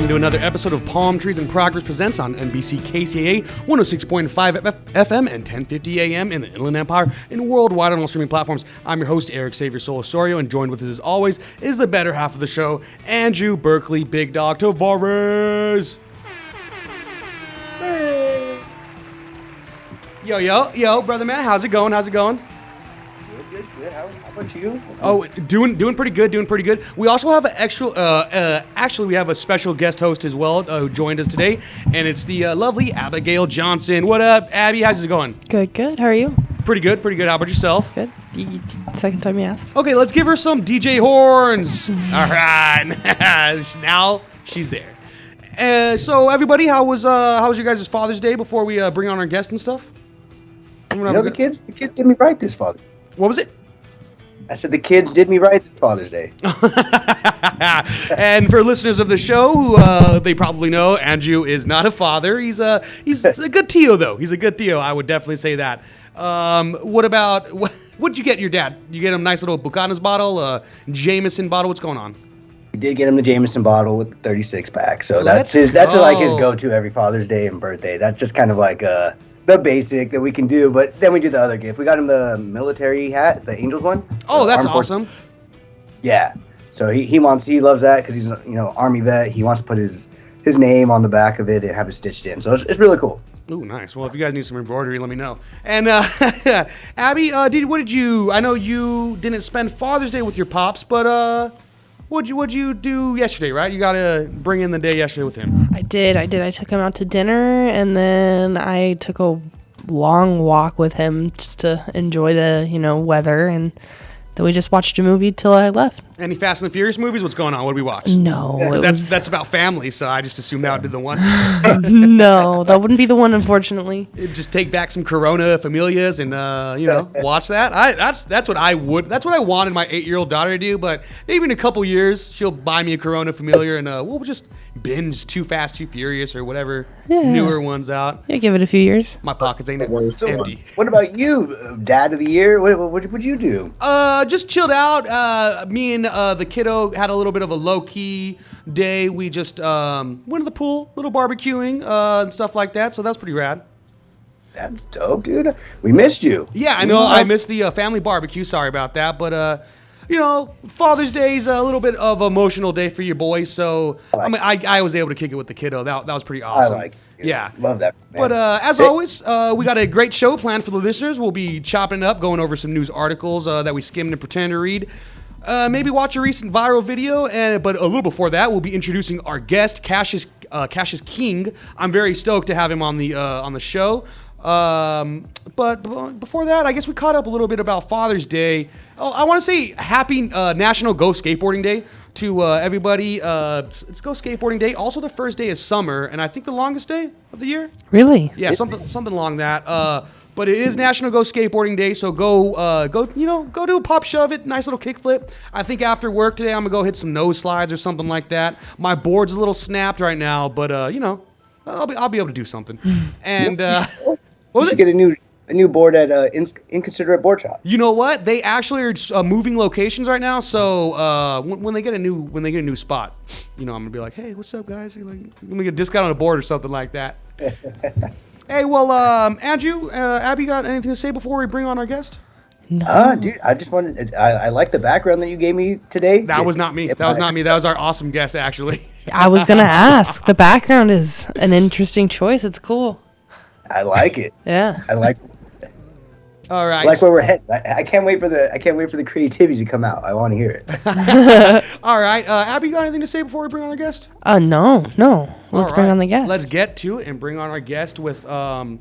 welcome to another episode of Palm Trees and Progress Presents on NBC KCAA 106.5 FM and 1050 AM in the Inland Empire and worldwide on all streaming platforms. I'm your host, Erick, Savier, Osorio, and joined with us as always is the better half of the show, Andrew, Berkly, Big Dog, Tavarez. Hey. Yo, brother man, how's it going? Good. How about you? Oh, doing pretty good. We also have we have a special guest host as well who joined us today, and it's the lovely Abigail Johnson. What up, Abby? How's it going? Good. How are you? Pretty good. How about yourself? Good. Second time you asked. Okay, let's give her some DJ horns. All right, now she's there. So everybody, how was your guys' Father's Day before we bring on our guest and stuff? The kids did me right this Father's Day. What was it? I said the kids did me right this Father's Day. And for listeners of the show, who they probably know, Andrew is not a father. He's a good Tio, though. He's a good Tio. I would definitely say that. What'd you get your dad? You get him a nice little Buchanan's bottle, a Jameson bottle. What's going on? We did get him the Jameson bottle with the 36 pack. So that's like his go-to every Father's Day and birthday. That's just kind of like the basic that we can do, but then we do the other gift. We got him the military hat, the Angels one. Oh, that's awesome. Yeah. So he loves that because he's Army vet. He wants to put his name on the back of it and have it stitched in. So it's really cool. Ooh, nice. Well, if you guys need some embroidery, let me know. And Abby, I know you didn't spend Father's Day with your pops, but what'd you do yesterday, right? You got to bring in the day yesterday with him. I did. I took him out to dinner, and then I took a long walk with him just to enjoy the, weather, and then we just watched a movie till I left. Any Fast and the Furious movies? What's going on? What did we watch? No. That's about family, so I just assumed that would be the one. No, that wouldn't be the one, unfortunately. Just take back some Corona Familias and, watch that. That's what I wanted my 8-year-old daughter to do, but maybe in a couple years, she'll buy me a Corona Familiar and we'll just binge Too Fast, Too Furious or whatever newer ones out. Yeah, give it a few years. My pockets ain't empty. What about you, Dad of the Year? What'd you do? Just chilled out. Me and the kiddo had a little bit of a low-key day. We just went to the pool, little barbecuing and stuff like that, so that's pretty rad. That's dope, dude. We missed you. Yeah, I know. I missed the family barbecue. Sorry about that, but Father's Day is a little bit of an emotional day for your boys, so I was able to kick it with the kiddo. That was pretty awesome. I like it. Yeah. Love that, man. But as always, we got a great show planned for the listeners. We'll be chopping it up, going over some news articles that we skimmed and pretend to read. Maybe watch a recent viral video, but a little before that, we'll be introducing our guest, Cashus King. I'm very stoked to have him on the show. But before that, I guess we caught up a little bit about Father's Day. Oh, I want to say happy National Go Skateboarding Day to everybody. It's Go Skateboarding Day. Also, the first day is summer, and I think the longest day of the year. Really? Yeah, something along that. But it is National Go Skateboarding Day, so go do a pop shove it, nice little kickflip. I think after work today, I'm gonna go hit some nose slides or something like that. My board's a little snapped right now, but I'll be able to do something. And what was it? Get a new board at Inconsiderate Board Shop. You know what? They actually are moving locations right now. So when they get a new spot, I'm gonna be like, hey, what's up, guys? Like, I'm gonna get a discount on a board or something like that. Hey, well, Andrew, Abby, got anything to say before we bring on our guest? No. Dude, I just wanted. I like the background that you gave me today. That was not me. That was our awesome guest, actually. I was gonna ask. The background is an interesting choice. It's cool. I like it. Yeah. I like. All right. I like where we're headed. I can't wait for the creativity to come out. I want to hear it. All right. Abby, got anything to say before we bring on our guest? No. Let's bring on the guest. Let's get to it and bring on our guest with, none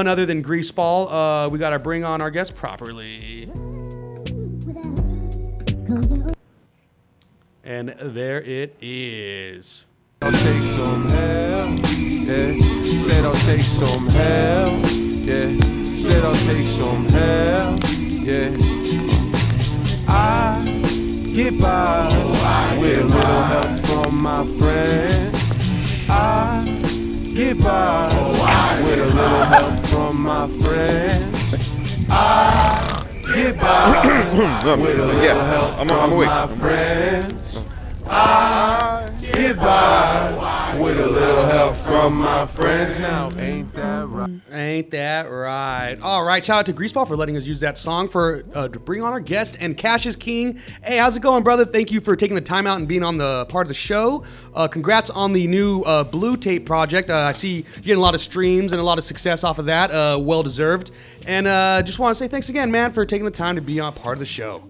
other than Greaseball. We got to bring on our guest properly. And there it is. I'll take some help, yeah. She said I'll take some help, yeah. She said I'll take some help, yeah. I get by with a little help from my friends. I get by with a little help from my friends. I get by with a little help from my friends. I get get by with a little help from my friends. Now, ain't that right? Ain't that right? All right, shout out to Greaseball for letting us use that song to bring on our guest and Cashus King. Hey, how's it going, brother? Thank you for taking the time out and being on the part of the show. Congrats on the new Blue Tape project. I see you're getting a lot of streams and a lot of success off of that. Well deserved. And just want to say thanks again, man, for taking the time to be on part of the show.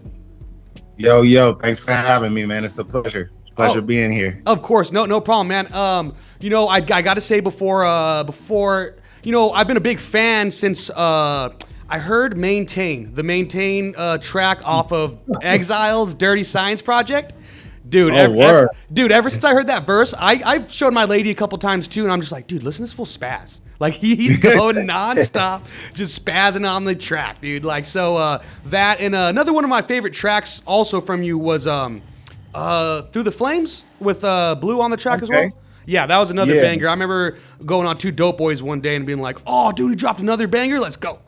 Yo, thanks for having me, man. It's a pleasure. Pleasure being here. Of course, no problem, man. I got to say before, I've been a big fan since I heard the Maintain track off of Exile's Dirty Science Project. Dude, ever since I heard that verse, I've showed my lady a couple times too, and I'm just like, dude, listen to this full spaz. Like he's going nonstop, just spazzing on the track, dude. Like that and another one of my favorite tracks also from you was Through the Flames with Blue on the track as well. Yeah, that was another banger. I remember going on Two Dope Boys one day and being like, oh, dude, he dropped another banger. Let's go.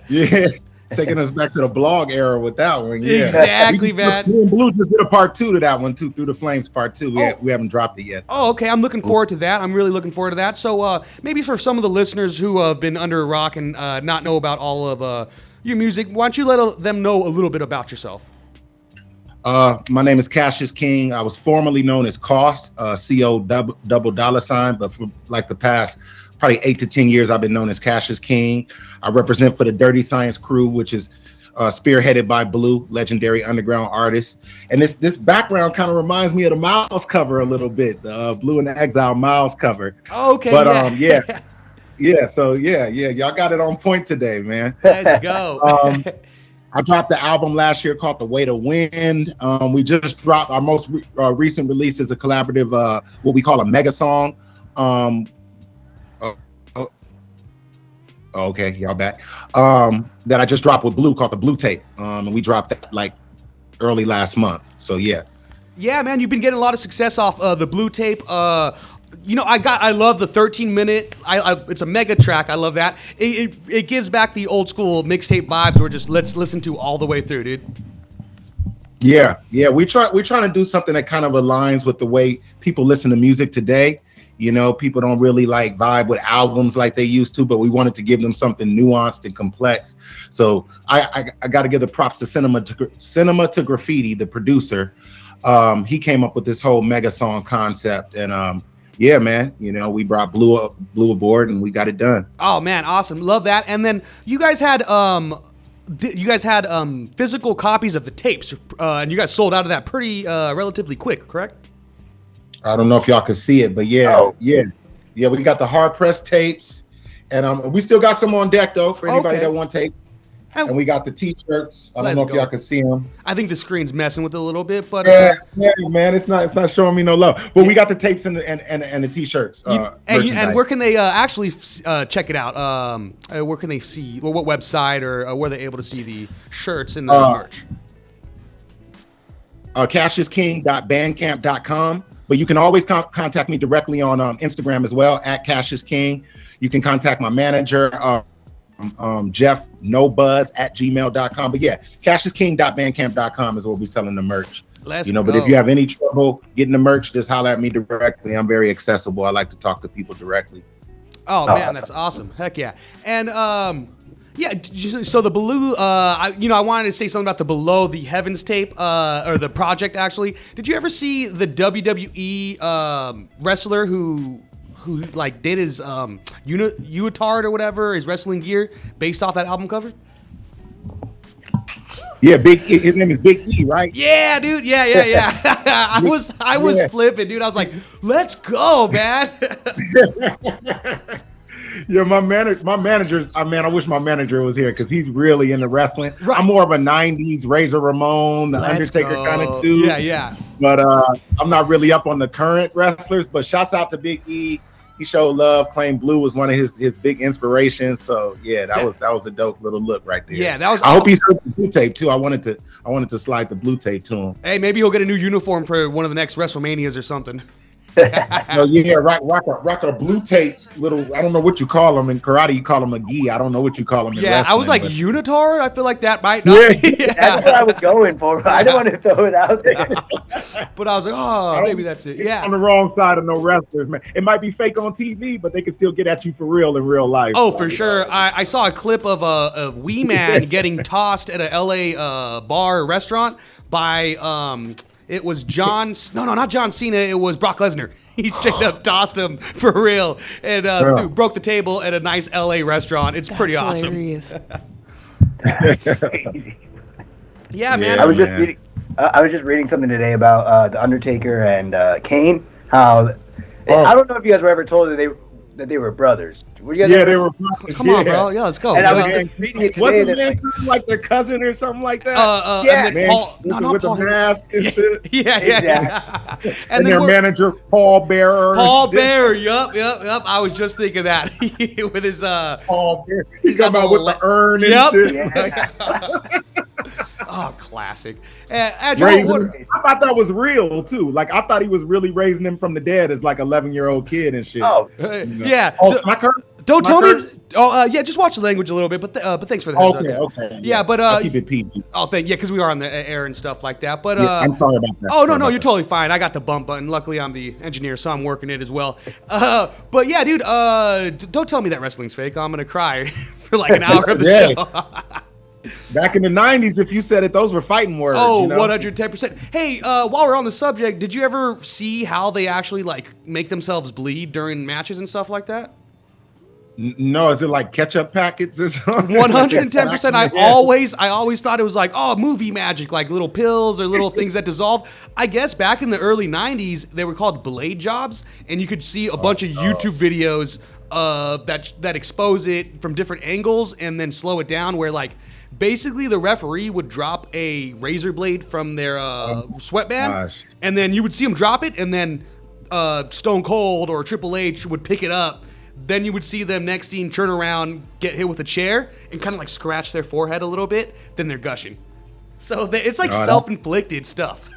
Yeah. Taking us back to the blog era with that one. Yeah. Exactly, man. Me and Blue just did a part 2 to that one too, Through the Flames part 2. We haven't dropped it yet. Oh, okay. I'm looking forward to that. I'm really looking forward to that. So maybe for some of the listeners who have been under a rock and not know about all of your music, why don't you let them know a little bit about yourself? My name is Cashus King. I was formerly known as COS, C-O double dollar sign, but for like the past probably 8 to 10 years, I've been known as Cashus King. I represent for the Dirty Science crew, which is spearheaded by Blue, legendary underground artist. And this background kind of reminds me of the Miles cover a little bit, the Blue and the Exile Miles cover. Oh, okay. But So y'all got it on point today, man. Let's go. I dropped the album last year called The Way to Win. We just dropped our most recent release is a collaborative, what we call a mega song. Okay, y'all back. That I just dropped with Blue called the Blue Tape. And we dropped that like early last month. So yeah. Yeah, man, you've been getting a lot of success off the Blue Tape. I love the 13-minute. It's a mega track. I love that. It gives back the old school mixtape vibes. Where just let's listen to all the way through, dude. Yeah. We're trying to do something that kind of aligns with the way people listen to music today. You know, people don't really like vibe with albums like they used to, but we wanted to give them something nuanced and complex. So I got to give the props to Cinema to Graffiti, the producer. He came up with this whole mega song concept, and yeah, man, we brought Blue aboard and we got it done. Oh man, awesome, love that. And then you guys had physical copies of the tapes, and you guys sold out of that pretty relatively quick, correct? I don't know if y'all can see it, but yeah, we got the hard press tapes, and we still got some on deck though for anybody that want tape. And we got the T-shirts. I don't know if y'all can see them. I think the screen's messing with it a little bit, but man, it's not showing me no love. But we got the tapes and the T-shirts. And where can they actually check it out? Where can they see? Well, what website or where they're able to see the shirts and the merch? CashusKing.bandcamp.com. But you can always contact me directly on Instagram as well, at Cashus King. You can contact my manager, Jeff NoBuzz at gmail.com. But yeah, CashusKing.bandcamp.com is where we're selling the merch. But if you have any trouble getting the merch, just holler at me directly. I'm very accessible. I like to talk to people directly. Oh man, that's awesome. Heck yeah. And so the Blue, I wanted to say something about the Below the Heavens tape, or the project actually. Did you ever see the WWE wrestler who like did his unitard or whatever, his wrestling gear based off that album cover? Yeah, Big E. His name is Big E, right? Yeah, dude. Yeah. I was flipping, dude. I was like, let's go, man. Yeah, my manager's. I wish my manager was here because he's really into wrestling. Right. I'm more of a '90s Razor Ramon, the Undertaker kind of dude. Yeah. But I'm not really up on the current wrestlers. But shouts out to Big E. He showed love. Claimed Blue was one of his big inspirations. So yeah, that was a dope little look right there. Yeah, that was. I hope he's heard the Blue Tape too. I wanted to slide the Blue Tape to him. Hey, maybe he'll get a new uniform for one of the next WrestleManias or something. No, yeah, rock a blue tape little. I don't know what you call them in karate. You call them a gi. I don't know what you call them in Yeah, wrestling. I was like but- unitard. I feel like that might not. Yeah. Be. That's what I was going for. I don't want to throw it out there. But I was like, oh, maybe that's it. It's Yeah. on the wrong side of no wrestlers, man. It might be fake on TV, but they can still get at you for real in real life. Oh, for sure. I saw a clip of a wee man getting tossed at a LA bar or restaurant by it was not John Cena. It was Brock Lesnar. He straight up tossed him for real and broke the table at a nice LA restaurant. It's pretty awesome. Hilarious. Crazy. Yeah, man. I was just reading something today about the Undertaker and Kane. How I don't know if you guys were ever told that they were brothers. Were you guys Yeah, ever- they were brothers. Come on, bro. Yeah, let's go. And I was Yeah. just reading it today. Wasn't that, man like, kind of like their cousin or something like that? Yeah, and then man, Paul, with, no, the, not with Paul. the mask and shit. Yeah. Exactly. And then their manager, Paul Bearer. Paul Bear. Yup. I was just thinking that with his Paul Bearer. He's He's got talking about the with the urn and Yep. shit. Yeah. oh, classic. Joel, Raising, I thought that was real too. Like I thought he was really raising him from the dead as like 11-year-old kid and shit. Oh, yeah. Oh, my curse? Don't My tell me. curse? Oh, yeah. Just watch the language a little bit, but thanks for the heads up. Okay. Yeah, but I'll keep it PG. oh, because we are on the air and stuff like that. But Yeah, I'm sorry about that. Oh no, Sorry no, about you're that. totally fine. I got the bump button. Luckily, I'm the engineer, so I'm working it as well. But yeah, dude, don't tell me that wrestling's fake. I'm gonna cry for like an hour of the Yeah. show. Back in the 90s, if you said it, those were fighting words. Oh, you know? 110%. Hey, while we're on the subject, did you ever see how they actually like make themselves bleed during matches and stuff like that? No, is it like ketchup packets or something? 110%. I Yeah. always thought it was like, oh, movie magic, like little pills or little things that dissolve. I guess back in the early 90s, they were called blade jobs, and you could see a bunch of YouTube videos that expose it from different angles and then slow it down where like basically the referee would drop a razor blade from their sweatband gosh. and then you would see him drop it and then Stone Cold or Triple H would pick it up. Then you would see them next scene turn around, get hit with a chair, and kind of like scratch their forehead a little bit. Then they're gushing. So it's like self-inflicted stuff.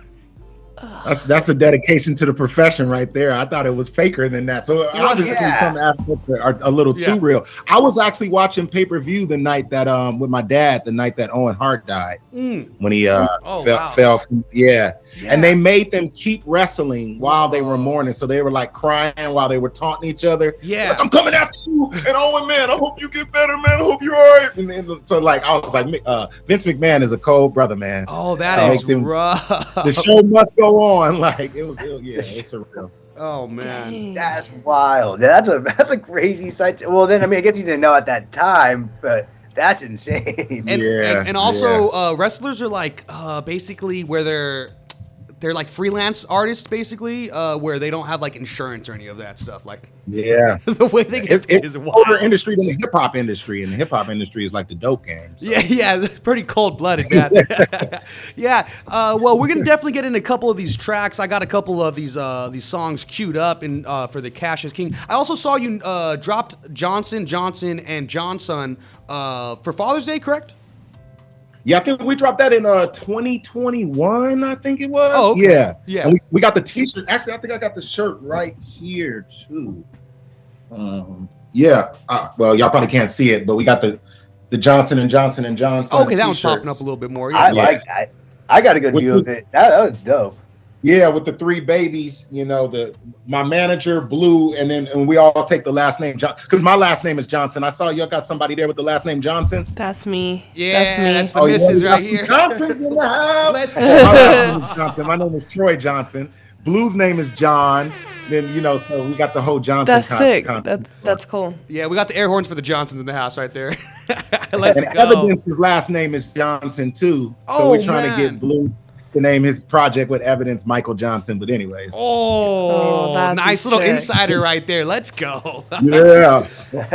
That's a dedication to the profession right there. I thought it was faker than that. So obviously some aspects are a little too real. I was actually watching pay-per-view the night that with my dad, the night that Owen Hart died. When he fell from, and they made them keep wrestling while they were mourning. So they were like crying while they were taunting each other. Yeah. Like, I'm coming after you. And Owen, man, I hope you get better, man. I hope you're all right. And then, so like I was like, Vince McMahon is a cold brother, man. Oh, that is rough. The show must go on. Like it's surreal. Oh man, Dang. that's wild. That's a crazy sight. Well, then I mean, I guess you didn't know at that time, but that's insane. And also wrestlers are like basically where they're like freelance artists basically where they don't have like insurance or any of that stuff. Like the way they get paid is wild. Older industry than the hip hop industry, and the hip hop industry is like the dope game. So. Yeah, it's pretty cold blooded, man. Well, we're gonna definitely get into a couple of these tracks. I got a couple of these songs queued up in for the Cashus King. I also saw you dropped Johnson, and Johnson for Father's Day, correct? Yeah, I think we dropped that in 2021. I think it was. Oh, okay. Yeah. And we got the T-shirt. Actually, I think I got the shirt right here too. Well, y'all probably can't see it, but we got the Johnson and Johnson. Okay, that one's t-shirts. popping up a little bit more. I like that. I got a good view of it. That was dope. Yeah, with the three babies, you know, my manager, Blue, and we all take the last name John, because my last name is Johnson. I saw y'all got somebody there with the last name Johnson. That's me. Yeah, That's the missus yeah, right here. Johnson's in the house. Let's My last name is Johnson. My name is Troy Johnson. Blue's name is John. Then so we got the whole Johnson. That's sick. concept. That's cool. Yeah, we got the air horns for the Johnsons in the house right there. Let's And go. Evidence's last name is Johnson too. So we're trying to get Blue to name his project with Evidence Michael Johnson. But anyways. Oh, that'd be nice little sick. insider right there. Let's go. Yeah.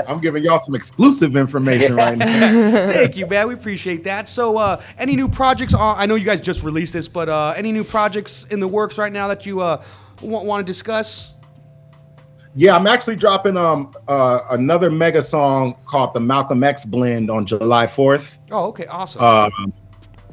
I'm giving y'all some exclusive information right now. Thank you, man. We appreciate that. So, any new projects? I know you guys just released this, but any new projects in the works right now that you want to discuss? Yeah, I'm actually dropping another mega song called the Malcolm X Blend on July 4th. Oh, okay, awesome.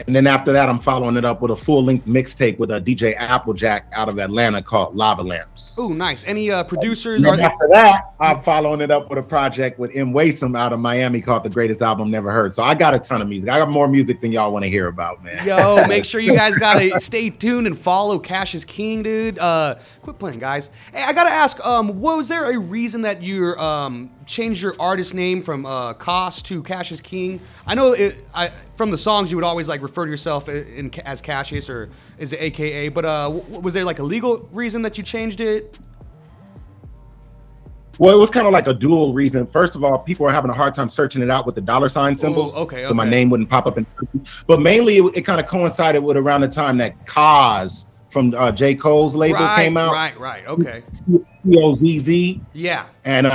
And then after that, I'm following it up with a full-length mixtape with a DJ Applejack out of Atlanta called Lava Lamps. Oh, nice. Any producers? And after that, I'm following it up with a project with M. Wasom out of Miami called The Greatest Album Never Heard. So I got a ton of music. I got more music than y'all want to hear about, man. Yo, make sure you guys gotta stay tuned and follow Cashus King, dude. Quit playing, guys. Hey, I gotta ask, was there a reason that you changed your artist name from Cos to Cashus King? I know from the songs you would always like refer to yourself as Cashus or is it AKA, but was there like a legal reason that you changed it? Well, it was kind of like a dual reason. First of all, people are having a hard time searching it out with the $ symbols. Oh, okay. So my name wouldn't pop up. But mainly it kind of coincided with around the time that Cozz from J. Cole's label came out. Right. Okay. C-O-Z-Z. Yeah. And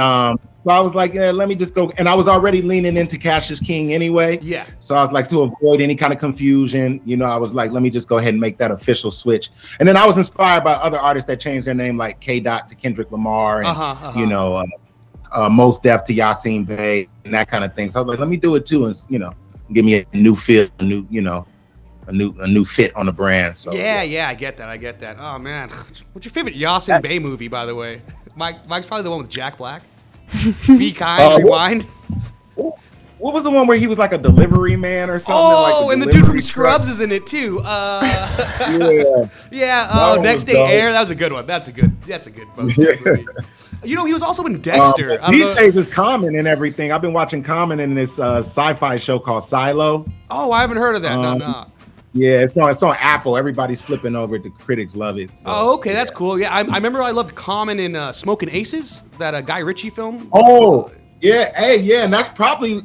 so I was like, yeah, let me just go. And I was already leaning into Cashus King anyway. Yeah. So I was like, to avoid any kind of confusion, I was like, let me just go ahead and make that official switch. And then I was inspired by other artists that changed their name, like K-Dot to Kendrick Lamar, and Mos Def to Yasin Bey, and that kind of thing. So I was like, let me do it too, and give me a new feel, a new fit on the brand. So yeah, I get that. Oh man, what's your favorite Yasin Bey movie, by the way? Mike's probably the one with Jack Black. Be Kind, Rewind. What was the one where he was like a delivery man or something? Oh, like and the dude from Scrubs is in it too. Yeah. Next Day Air. That was a good one. That's a good movie. He was also in Dexter. These days it's Common and everything. I've been watching Common in this sci-fi show called Silo. Oh, I haven't heard of that. No. Yeah, it's on Apple. Everybody's flipping over it. The critics love it. So, okay, that's cool. Yeah, I remember I loved Common in Smoking Aces, that Guy Ritchie film. Oh, yeah. Hey, yeah, and that's probably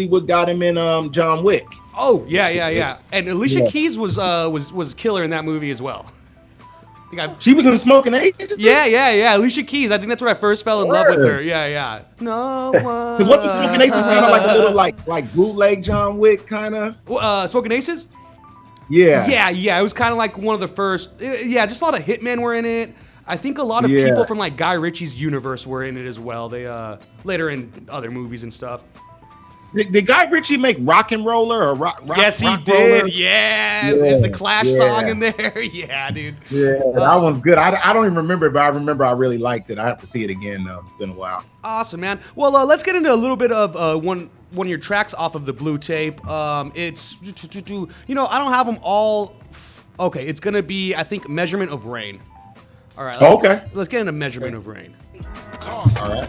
what got him in John Wick. Oh, yeah. And Alicia Keys was killer in that movie as well. She was in Smoking Aces? Yeah. Alicia Keys. I think that's where I first fell in love with her. Yeah. No one. Because what's the Smoking Aces kind of like a little like bootleg John Wick kind of? Smoking Aces? Yeah. It was kind of like one of the first. Just a lot of hitmen were in it. I think a lot of people from like Guy Ritchie's universe were in it as well. They later in other movies and stuff. Did Guy Ritchie make Rock and Roller or Rock? Yes, he did. Roller? Yeah, there's the Clash song in there. Yeah, dude. Yeah, that one's good. I don't even remember it, but I remember I really liked it. I have to see it again though. It's been a while. Awesome, man. Well, let's get into a little bit of one of your tracks off of the blue tape. It's I don't have them all. Okay, it's gonna be I think Measurement of Rain. All right. Let's get into Measurement of Rain. All right.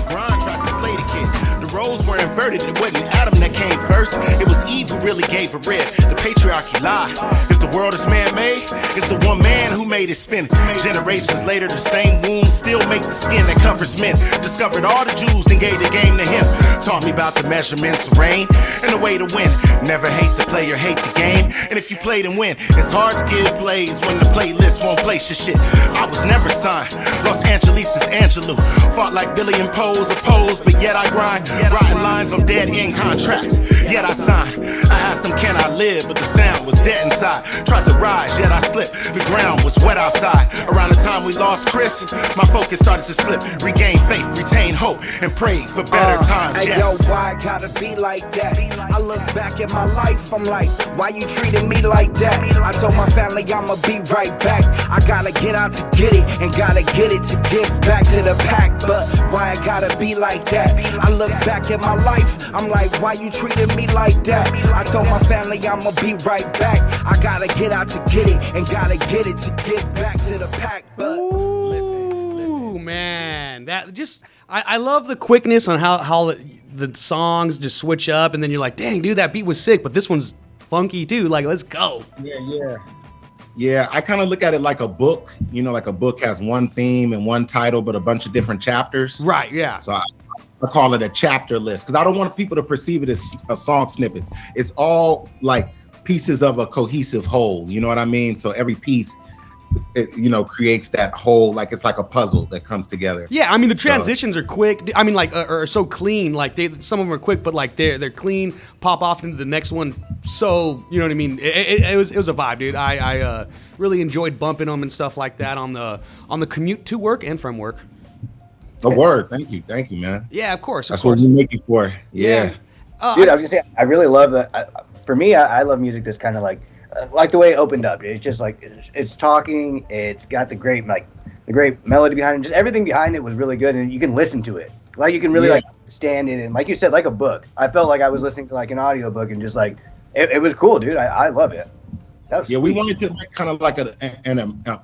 Grind tried to slay the kid. The roles were inverted. It wasn't Adam that came first. It was Eve who really gave a rib. The patriarchy lied. If the world is man-made, it's the one man who made it spin. Generations later, the same wounds still make the skin that covers men. Discovered all the Jews, then gave the game to him. Taught me about the measurements of rain and the way to win. Never hate the player, hate the game. And if you play then win, it's hard to give plays when the playlist won't place your shit. I was never signed. Los Angelistas Angelou. Fought like Billy and Pose opposed, but yet I grind. Writing lines on dead end contracts, yet I sign. I asked him, can I live? But the sound was dead inside. Tried to rise, yet I slipped. The ground was wet outside. Around the time we lost Chris, my focus started to slip. Regain faith, retain hope, and pray for better times. Hey, yo, why it gotta be like that? I look back at my life, I'm like, why you treating me like that? I told my family I'ma be right back. I gotta get out to get it, and gotta get it to give back to the pack. But why it gotta be like that? I look back at my life, I'm like, why you treating me like that? I told my family I'ma be right back. I gotta get out to get it, and gotta get it to give back to the pack. But ooh, man, that just I love the quickness on how the songs just switch up, and then you're like, dang, dude, that beat was sick, but this one's funky too. Like, let's go. Yeah, I kind of look at it like a book. Like a book has one theme and one title, but a bunch of different chapters. Right, yeah. So I call it a chapter list because I don't want people to perceive it as a song snippet. It's all like pieces of a cohesive whole. You know what I mean? So every piece, creates that whole, like it's like a puzzle that comes together. Yeah, I mean the transitions are quick. I mean, like are so clean. Like some of them are quick, but like they're clean. Pop off into the next one. So you know what I mean? It was a vibe, dude. I really enjoyed bumping them and stuff like that on the commute to work and from work. The word, thank you, man. Yeah, of course. That's what we make it for. Yeah. Dude, I was gonna say, I really love that. for me, I love music that's kind of like the way it opened up. It's just like it's talking. It's got the great melody behind it. Just everything behind it was really good, and you can listen to it. Like you can really like stand in it, and like you said, like a book. I felt like I was listening to like an audiobook, and just like it was cool, dude. I love it. We wanted to make kind of like an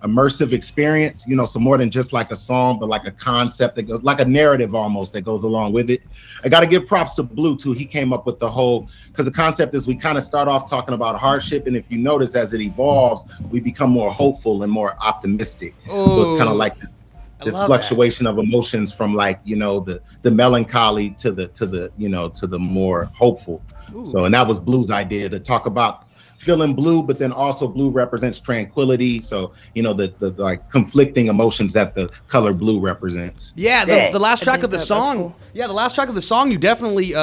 immersive experience, you know, so more than just like a song, but like a concept that goes like a narrative almost that goes along with it. I got to give props to Blue too. He came up with the whole, because the concept is we kind of start off talking about hardship, and if you notice as it evolves, we become more hopeful and more optimistic. So it's kind of like this fluctuation of emotions from like, you know, the melancholy to the you know, to the more hopeful. So, and that was Blue's idea to talk about feeling blue, but then also blue represents tranquility. So, you know, the like conflicting emotions that the color blue represents. Yeah, the last track of the song. Cool. Yeah, the last track of the song, you definitely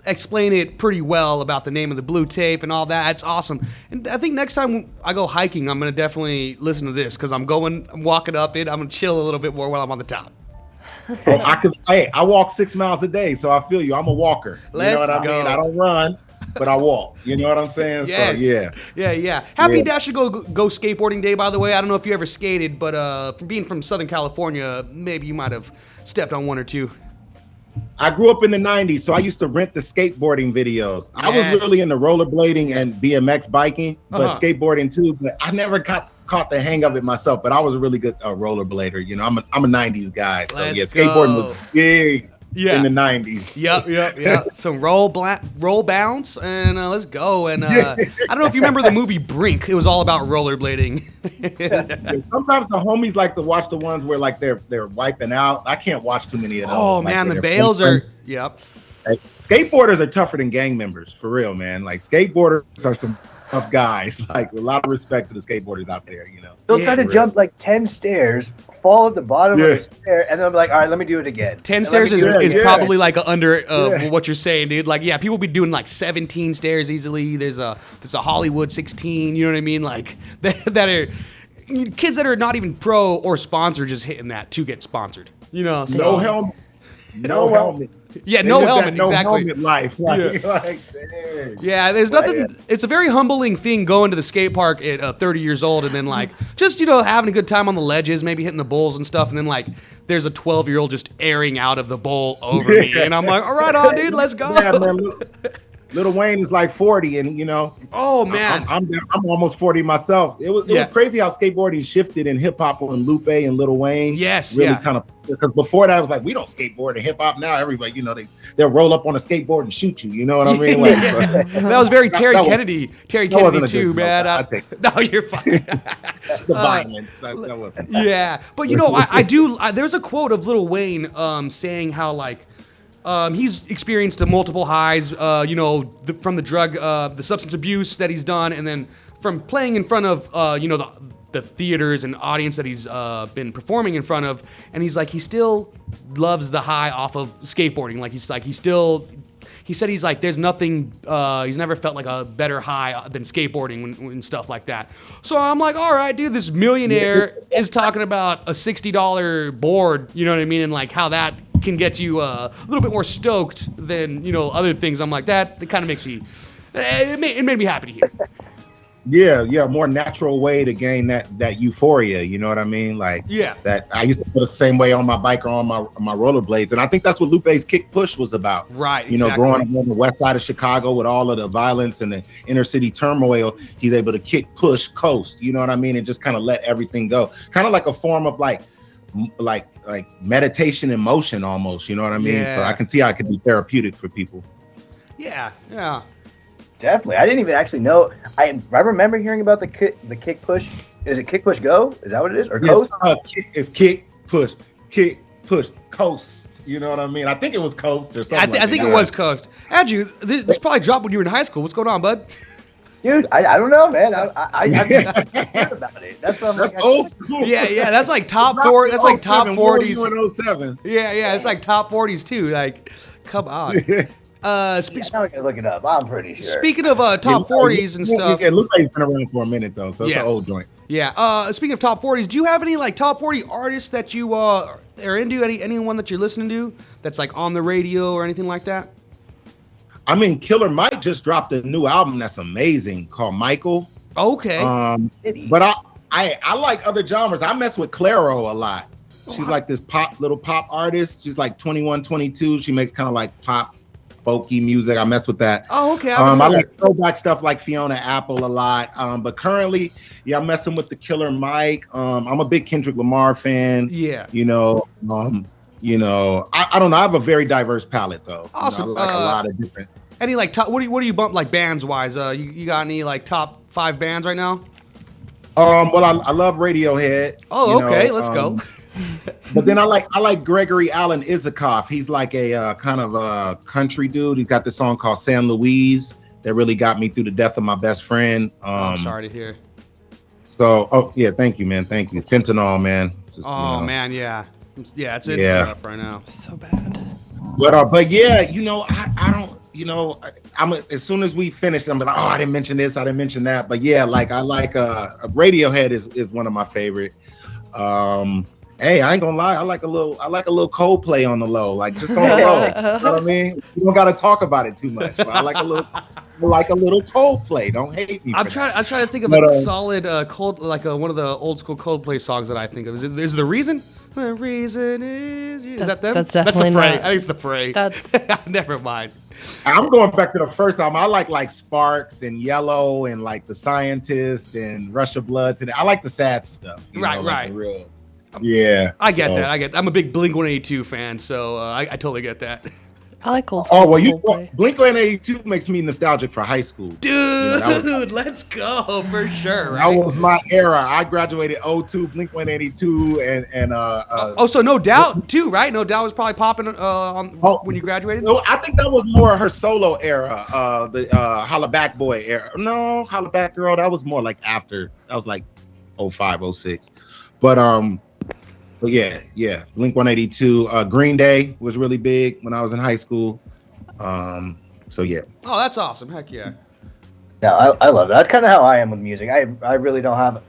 explain it pretty well about the name of the blue tape and all that. It's awesome. And I think next time I go hiking, I'm gonna definitely listen to this because I'm walking up it. I'm gonna chill a little bit more while I'm on the top. I walk 6 miles a day, so I feel you. I'm a walker. Let's you know what go. I mean? I don't run, but I walk. You know what I'm saying? Yes. So, yeah. Happy Dash to go skateboarding day, by the way. I don't know if you ever skated, but being from Southern California, maybe you might have stepped on one or two. I grew up in the 90s, so I used to rent the skateboarding videos. I was really into rollerblading and BMX biking, but skateboarding too. But I never caught the hang of it myself. But I was a really good rollerblader. You know, I'm a 90s guy, so skateboarding was big. In the 90s. Yep. Some roll bounce, and let's go. And I don't know if you remember the movie Brink. It was all about rollerblading. Sometimes the homies like to watch the ones where like they're wiping out. I can't watch too many of those. Oh man, the bales are. Yep. Like, skateboarders are tougher than gang members, for real, man. Like skateboarders are some tough guys. Like a lot of respect to the skateboarders out there, you know. They'll try to jump like 10 stairs, fall at the bottom of the stair, and then I'm like, all right, let me do it again. 10 stairs is probably like under what you're saying, dude. Like, yeah, people be doing like 17 stairs easily. There's a Hollywood 16, you know what I mean? Like that are kids that are not even pro or sponsored just hitting that to get sponsored. You know, so. No helmet. No helmet. Yeah, no helmet, no exactly. Helmet life. Like, yeah, there's nothing. It's a very humbling thing going to the skate park at 30 years old and then like just, you know, having a good time on the ledges, maybe hitting the bowls and stuff, and then like there's a 12-year-old just airing out of the bowl over me, and I'm like, all right, on, dude, let's go. Yeah, man, Lil Wayne is like 40, and you know. Oh man, I'm almost 40 myself. It was crazy how skateboarding shifted in hip hop when Lupe and Lil Wayne. Yes, really kind of, because before that I was like, we don't skateboard in hip hop. Now everybody, you know, they'll roll up on a skateboard and shoot you. You know what I mean? Like, that was very Terry Kennedy too, man. I take it. No, you're fine. The violence. That wasn't. Yeah, but you know, I do. There's a quote of Lil Wayne saying how like. He's experienced multiple highs, you know, from the drug, the substance abuse that he's done, and then from playing in front of, you know, the theaters and audience that he's been performing in front of, and he's like, he still loves the high off of skateboarding. Like, he said he's like, there's nothing, he's never felt like a better high than skateboarding and stuff like that. So I'm like, all right, dude, this millionaire is talking about a $60 board, you know what I mean, and like how that can get you a little bit more stoked than, you know, other things. I'm like, that kind of makes me, it made me happy to hear. Yeah, more natural way to gain that euphoria, you know what I mean? Like, that I used to feel the same way on my bike or on my rollerblades, and I think that's what Lupe's Kick Push was about. Right, you know, growing up on the west side of Chicago with all of the violence and the inner city turmoil, he's able to kick, push, coast, you know what I mean, and just kind of let everything go, kind of like a form of like meditation in motion almost, you know what I mean? So I can see how it could be therapeutic for people. Yeah. Definitely. I didn't even actually know. I remember hearing about the kick push. Is it kick push go? Is that what it is? Or coast? It's kick push, coast. You know what I mean? I think it was coast or something. I think it was coast. Andrew, this probably dropped when you were in high school. What's going on, bud? Dude, I don't know, man. I heard about it. That's old school. Yeah. That's like top 4. That's like top 40s. 07. Yeah. It's like top 40s too. Like, come on. Now I gotta look it up. I'm pretty sure. Speaking of top 40s and stuff. Yeah, Lupe's been around for a minute though, so it's an old joint. Yeah. Speaking of top 40s, do you have any like top 40 artists that you are into? Anyone that you're listening to that's like on the radio or anything like that? I mean, Killer Mike just dropped a new album that's amazing called Michael. Okay. But I like other genres. I mess with Clairo a lot. She's like this little pop artist. She's like 21, 22. She makes kind of like pop, folky music. I mess with that. Oh, okay. I like throwback stuff like Fiona Apple a lot. But currently, I'm messing with the Killer Mike. I'm a big Kendrick Lamar fan. Yeah. I don't know. I I have a very diverse palette though. Awesome. I like a lot of different. Any like top? What do you bump like bands wise? You got any like top 5 bands right now? Well, I love Radiohead. Oh, okay. Let's go. But then I like Gregory Alan Isikoff. He's like a kind of a country dude. He's got this song called San Luis that really got me through the death of my best friend. I'm sorry to hear. So, thank you, man. Thank you. Fentanyl, man. Just, man, yeah. Yeah, it's rough right now. So bad. But yeah, I don't, I'm as soon as we finish, I'm like, oh, I didn't mention this, I didn't mention that. But yeah, like I like Radiohead is one of my favorite. Hey, I ain't gonna lie, I like a little Coldplay on the low, like just on the low. You know what I mean? You don't gotta talk about it too much. But I like a little Coldplay. Don't hate me. I'm trying to think of a solid one of the old school Coldplay songs that I think of. Is it The Reason? The reason is that them? That's definitely the Fray. not. I think it's the Fray. That's never mind. I'm going back to the first album. I like Sparks and Yellow and like The Scientist and Rush of Blood. Today, I like the sad stuff. Right. The real, yeah. I get that. I'm a big Blink-182 fan, so I totally get that. I like old school. Oh well, Blink-182 makes me nostalgic for high school. Dude, let's go for sure. Right? That was my era. I graduated 02, Blink-182, and so No Doubt too, right? No Doubt was probably popping when you graduated. No, I think that was more her solo era, the Holla Back Boy era. No, Holla Back Girl, that was more like after. That was like 05, 06. But yeah, Blink-182. Green Day was really big when I was in high school. So yeah. Oh, that's awesome. Heck yeah. No, I love that. That's kind of how I am with music. I really don't have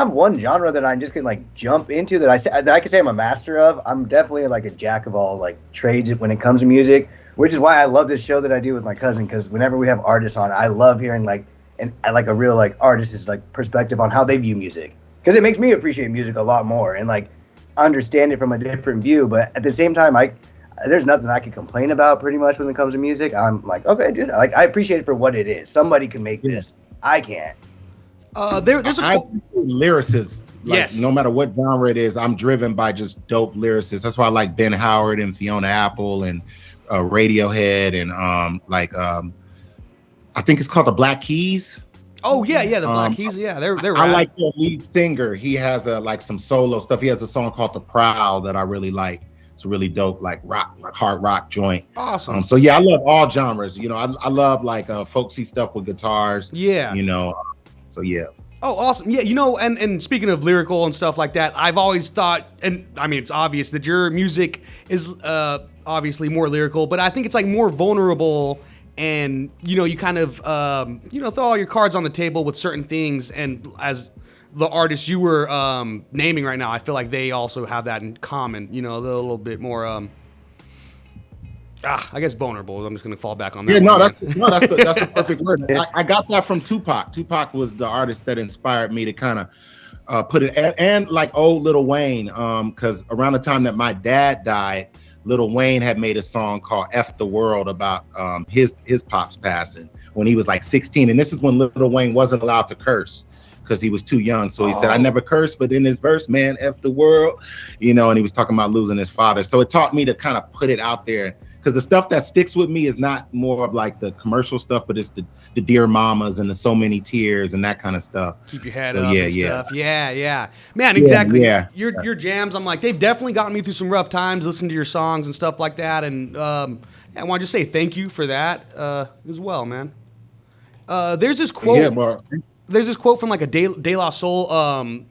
one genre that I just can like jump into that I can say I'm a master of. I'm definitely like a jack of all like trades when it comes to music, which is why I love this show that I do with my cousin, because whenever we have artists on, I love hearing I like a real like artist's like perspective on how they view music, because it makes me appreciate music a lot more and like understand it from a different view. But at the same time, there's nothing I can complain about pretty much when it comes to music. I'm like, okay, dude, I appreciate it for what it is. Somebody can make this. I can't. There's a lyricists. Like, yes. No matter what genre it is, I'm driven by just dope lyricists. That's why I like Ben Howard and Fiona Apple and Radiohead and I think it's called the Black Keys. Oh yeah, the Black Keys. Yeah, they're I like their lead singer. He has some solo stuff. He has a song called The Prowl that I really like. It's a really dope like hard rock joint. Awesome. So yeah, I love all genres. I love like folksy stuff with guitars. Yeah. So yeah. Oh, awesome. Yeah, and speaking of lyrical and stuff like that, I've always thought, and I mean, it's obvious that your music is obviously more lyrical, but I think it's like more vulnerable, and, you kind of, throw all your cards on the table with certain things, and as the artists you were naming right now, I feel like they also have that in common, they're a little bit more, I guess vulnerable. I'm just gonna fall back on that. Yeah, that's the perfect word. I got that from Tupac. Tupac was the artist that inspired me to kind of put it, and like old Lil Wayne, because around the time that my dad died, Lil Wayne had made a song called "F the World" about his pops passing when he was like 16, and this is when Lil Wayne wasn't allowed to curse because he was too young. So he said, I never cursed, but in his verse, man, F the world, and he was talking about losing his father. So it taught me to kind of put it out there, because the stuff that sticks with me is not more of like the commercial stuff, but it's the Dear Mamas and the So Many Tears and that kind of stuff. Keep your head up and stuff. Yeah. Man, exactly. Yeah. Your jams, I'm like, they've definitely gotten me through some rough times, listening to your songs and stuff like that. And I want to just say thank you for that as well, man. There's this quote. Yeah, bro. There's this quote from like a De La Soul,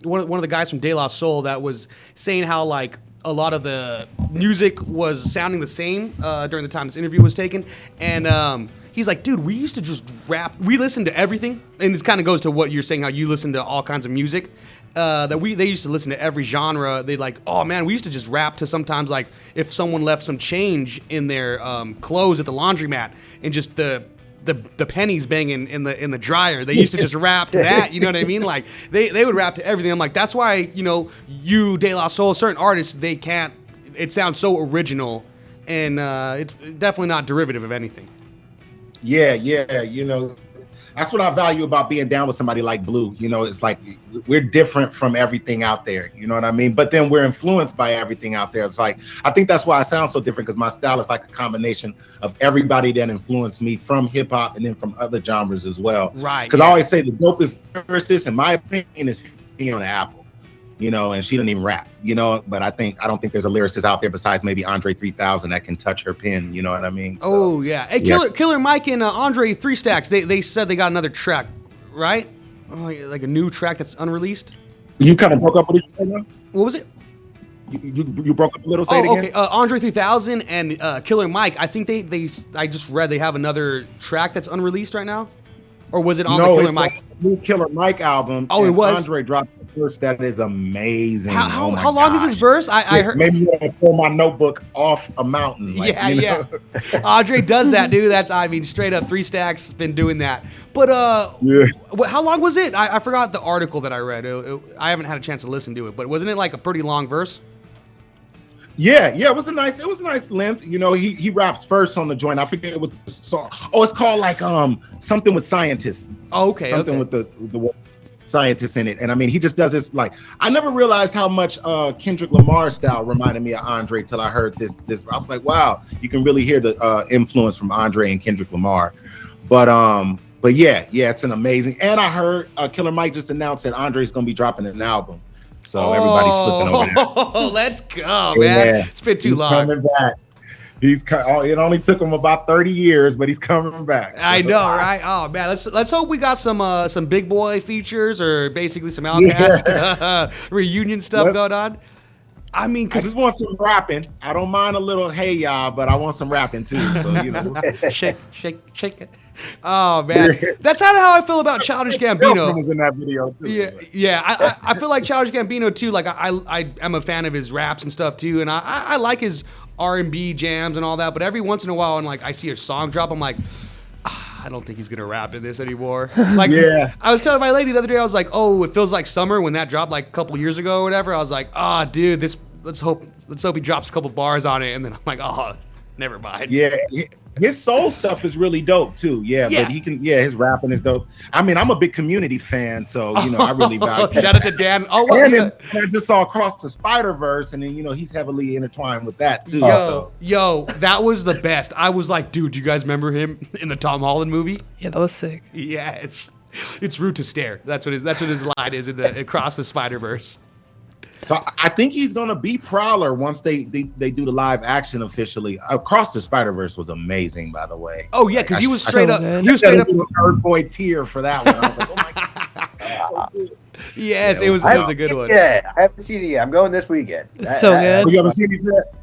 one of the guys from De La Soul, that was saying how like a lot of the music was sounding the same during the time this interview was taken, and he's like, dude, we used to just rap. We listened to everything, and this kind of goes to what you're saying, how you listen to all kinds of music, they used to listen to every genre. They'd like, oh man, we used to just rap to sometimes like if someone left some change in their clothes at the laundromat and just the pennies banging in the dryer. They used to just rap to that. You know what I mean? Like they would rap to everything. I'm like, that's why you De La Soul, certain artists, they can't. It sounds so original, and it's definitely not derivative of anything. Yeah. That's what I value about being down with somebody like Blue. It's like we're different from everything out there. You know what I mean? But then we're influenced by everything out there. It's like, I think that's why I sound so different, because my style is like a combination of everybody that influenced me from hip hop and then from other genres as well. Right. Because I always say the dopest lyricist, in my opinion, is Fiona Apple. And she doesn't even rap, but I don't think there's a lyricist out there besides maybe Andre 3000 that can touch her pen, you know what I mean? So, oh yeah. Hey, Killer Mike and Andre 3 Stacks, they said they got another track, right? Like a new track that's unreleased? You kind of broke up with each other now? What was it? You broke up a little, say it again? Okay. Andre 3000 and Killer Mike, I think I just read they have another track that's unreleased right now? Or was it on the Killer Mike? No, it's a new Killer Mike album. Oh, it was? Andre dropped a verse that is amazing. How long is this verse? I heard. Maybe you want to pull my notebook off a mountain. Yeah. Andre does that, dude. That's, straight up 3 Stacks been doing that. But how long was it? I forgot the article that I read. I haven't had a chance to listen to it, but wasn't it like a pretty long verse? Yeah, it was a nice length. He raps first on the joint. I forget what the song. Oh, it's called like something with scientists. Oh, okay. Something with the scientists in it. And he just does this like, I never realized how much Kendrick Lamar style reminded me of Andre till I heard this. I was like, wow, you can really hear the influence from Andre and Kendrick Lamar. But yeah, it's an amazing. And I heard Killer Mike just announced that Andre's gonna be dropping an album. So everybody's flipping over there. Oh, let's go, man. Yeah. It's been too long. Coming back. It only took him about 30 years, but he's coming back. I know, right? Oh man, let's hope we got some big boy features or basically some Outkast reunion stuff going on. I just want some rapping. I don't mind a little hey y'all, but I want some rapping too. So shake it. Oh man, that's kind of how I feel about Childish Gambino. Was in that video too. Yeah. I feel like Childish Gambino too. Like I am a fan of his raps and stuff too, and I like his R&B jams and all that. But every once in a while, when I see a song drop, I'm like, I don't think he's gonna rap in this anymore. I was telling my lady the other day, I was like, oh, it feels like summer when that dropped like a couple years ago or whatever. I was like, dude, let's hope he drops a couple bars on it, and then I'm like, oh, never mind. Yeah. His soul stuff is really dope too. Yeah. But he can. Yeah, his rapping is dope. I'm a big Community fan, so I really value. Shout out to Dan. Oh, well, I just saw Across the Spider-Verse, and then he's heavily intertwined with that too. Yo, that was the best. I was like, dude, do you guys remember him in the Tom Holland movie? Yeah, that was sick. Yes, it's rude to stare. That's what his line is in the Across the Spider-Verse. So I think he's gonna be Prowler once they do the live action officially. Across the Spider-Verse was amazing, by the way. Oh yeah, because he was straight up. He was straight up. Third boy tier for that one. I was like, oh my god. Yes, it was a good one. Yeah, I haven't seen it yet. I'm going this weekend. It's so good. You haven't seen it yet?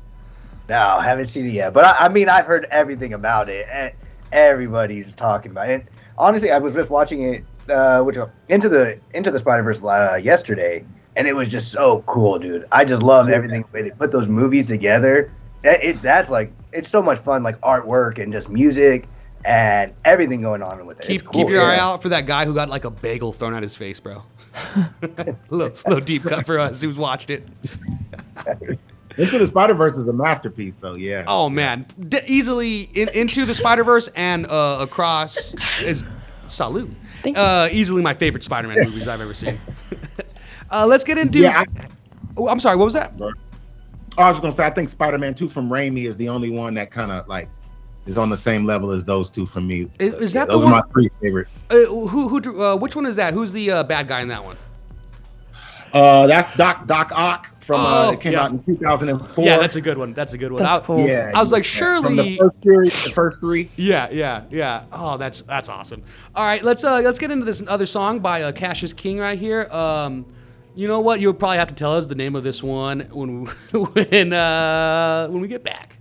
No, I haven't seen it yet. But I've heard everything about it, and everybody's talking about it. And honestly, I was just watching it, Into the Spider-Verse yesterday. And it was just so cool, dude. I just love everything the way they put those movies together. It's so much fun, like artwork and just music and everything going on with it. Keep your eye out for that guy who got like a bagel thrown at his face, bro. little deep cut for us who's watched it. Into the Spider-Verse is a masterpiece, though. Yeah. Oh man, easily Into the Spider-Verse and Across is salute. Easily my favorite Spider-Man movies I've ever seen. Let's get into. I'm sorry. What was that? I was going to say, I think Spider-Man 2 from Raimi is the only one that kind of like is on the same level as those two for me. Is that those the one? are my 3 favorite. Which one is that? Who's the bad guy in that one? That's Doc Ock from it came out in 2004. Yeah, that's a good one. That's cool. Yeah, I was like, surely from the first three. Yeah. Oh, that's awesome. All right, let's get into this other song by Cashus King right here. You know what? You'll probably have to tell us the name of this one when we get back.